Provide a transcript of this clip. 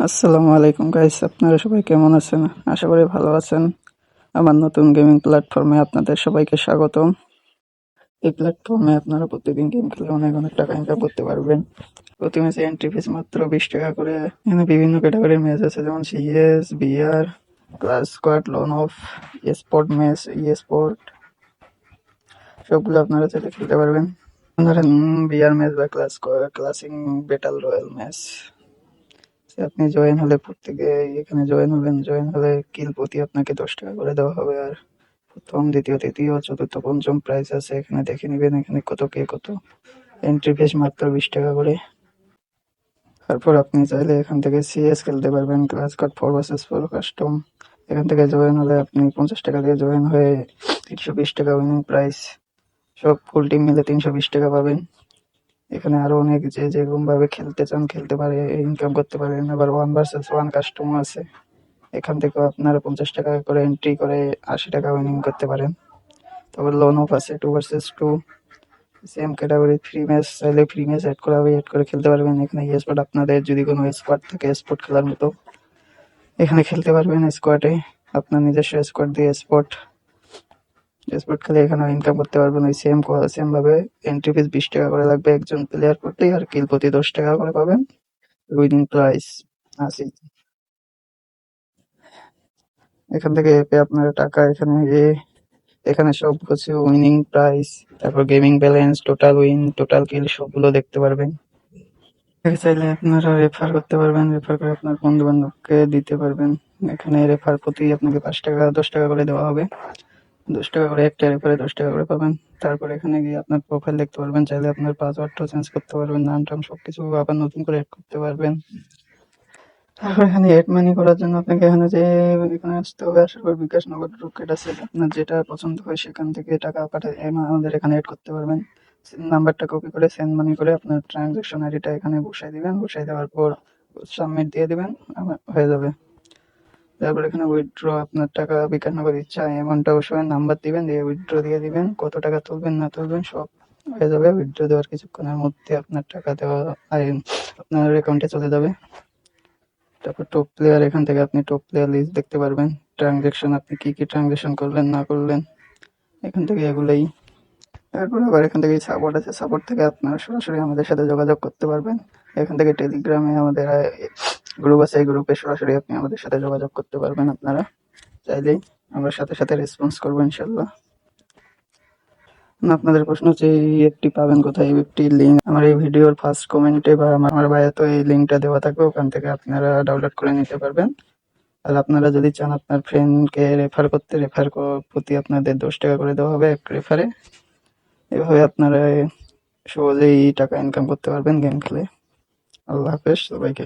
আসসালামু আলাইকুম গাইস, আপনারা সবাই কেমন আছেন? আশা করি ভালো আছেন। আমার নতুন গেমিং প্ল্যাটফর্মে আপনাদের সবাইকে স্বাগতম। এই প্ল্যাটফর্মে আপনারা প্রতিদিন গেম খেলে অনেক অনেক টাকা ইনকাম করতে পারবেন। প্রতি ম্যাচে এন্ট্রি ফিস মাত্র 20 টাকা করে। এখানে বিভিন্ন ক্যাটাগরির ম্যাচ আছে, যেমন CS, BR, clash squad, lone wolf, sport match, sport, সবগুলো আপনারা চাইলে খেলতে পারবেন। ধরেন বিআর ম্যাচ বা ক্লাসিং ব্যাটল রয়্যাল ম্যাচ। আপনি জয়েন হলে প্রত্যেকে এখানে জয়েন হবেন। জয়েন হলে কিল প্রতি আপনাকে 10 টাকা করে দেওয়া হবে। আর প্রথম, দ্বিতীয়, তৃতীয়, চতুর্থ, পঞ্চম প্রাইজ আছে, এখানে দেখে নিবেন এখানে কত কে কত। এন্ট্রি ফিস মাত্র 20 টাকা করে। তারপর আপনি চাইলে এখান থেকে সিএস খেলতে পারবেন, ক্লাস কার্ড 4 vs 4 কাস্টম। এখান থেকে জয়েন হলে আপনি 50 টাকা দিয়ে জয়েন হয়ে 320 টাকা উইনিং প্রাইস। সব ফুল টিম মিলে 320 টাকা পাবেন। এখানে আরো অনেক যে যেরকম ভাবে খেলতে চান খেলতে পারে, ইনকাম করতে পারেন। আবার 1 vs 1 কাস্টম আছে, এখান থেকেও আপনারা 50 টাকা করে এন্ট্রি করে 80 টাকা উইনিং করতে পারেন। তারপর লোন অফ আছে 2 vs 2, same category free match. চাইলে ফ্রি ম্যাচ অ্যাড করা হবে, অ্যাড করে খেলতে পারবেন। এখানে স্পট আপনাদের যদি কোনো স্কোয়াড থাকে স্পট খেলার মতো এখানে খেলতে পারবেন। স্কোয়াডে আপনার নিজস্ব স্কোয়াড দিয়ে স্পট খেলে এখানে ইনকাম করতে পারবেন। ওই সেম ভাবে এন্ট্রি ফিস 20 টাকা করে লাগবে একজন প্লেয়ার প্রতি, আর কিল প্রতি 10 টাকা করে পাবেন। উইনিং প্রাইস আছে এখান থেকে পেয়ে আপনারা টাকা এখানে সব হচ্ছে উইনিং প্রাইস, তারপর gaming balance, total win, total kill সবগুলো দেখতে পারবেন। চাইলে আপনারা রেফার করতে পারবেন, রেফার করে আপনার বন্ধু বান্ধবকে দিতে পারবেন। এখানে রেফার প্রতি আপনাকে 5 টাকা 10 টাকা করে দেওয়া হবে। 10 টাকা করে, একটা রেফারে 10 টাকা করে পাবেন। তারপর এখানে গিয়ে আপনার প্রোফাইল দেখতে পারবেন, চাইলে আপনার পাসওয়ার্ডটাও চেঞ্জ করতে পারবেন, নাম টাম সবকিছু আবার নতুন করে অ্যাড করতে পারবেন। তারপর এখানে এড মানি করার জন্য আপনাকে এখানে আসতে হবে। আসার পর বিকাশ, নগদ, রকেট আছে, আপনার যেটা পছন্দ হয় সেখান থেকে টাকা পাঠিয়ে আমাদের এখানে এড করতে পারবেন। নাম্বারটা কপি করে সেন্ড মানি করে আপনার ট্রানজাকশন আইডিটা এখানে বসাই দিবেন। বসাই দেওয়ার পর সাবমিট দিয়ে দিবেন, হয়ে যাবে। তারপর এখানে উইথড্র, আপনার টাকা বিকাশ, নগদ ইচ্ছা অ্যামাউন্টটা অবশ্যই নাম্বার দিবেন, দিয়ে উইথড্র দিয়ে দিবেন। কত টাকা তুলবেন না তুলবেন সব হয়ে যাবে। উইথড্র দেওয়ার কিছুক্ষণের মধ্যে আপনার টাকা দেওয়া আপনার অ্যাকাউন্টে চলে যাবে। তারপর টপ প্লেয়ার, এখান থেকে আপনি টপ প্লেয়ার লিস্ট দেখতে পারবেন। ট্রানজেকশন, আপনি কি কি ট্রানজেকশন করলেন না করলেন এখান থেকে এগুলোই। তারপর আবার এখান থেকে সাপোর্ট আছে, সাপোর্ট থেকে আপনারা সরাসরি আমাদের সাথে যোগাযোগ করতে পারবেন। এখান থেকে টেলিগ্রামে আমাদের গ্রুপ আছে, এই গ্রুপে সরাসরি আপনি আমাদের সাথে যোগাযোগ করতে পারবেন। আপনারা চাইলেই আমরা সাথে সাথে রেসপন্স করবো ইনশাল্লাহ। আপনাদের প্রশ্ন হচ্ছে এই অ্যাপটি পাবেন কোথায়? এই অ্যাপটির লিঙ্ক আমার এই ভিডিওর ফার্স্ট কমেন্টে বা আমার বায়োতে এই লিঙ্কটা দেওয়া থাকবে, ওখান থেকে আপনারা ডাউনলোড করে নিতে পারবেন। আর আপনারা যদি চান আপনার ফ্রেন্ডকে রেফার করতে, প্রতি আপনাদের 10 টাকা করে দেওয়া হবে এক রেফারে। এভাবে আপনারা সহজেই টাকা ইনকাম করতে পারবেন গেম খেলে। আল্লাহ হাফেজ সবাইকে।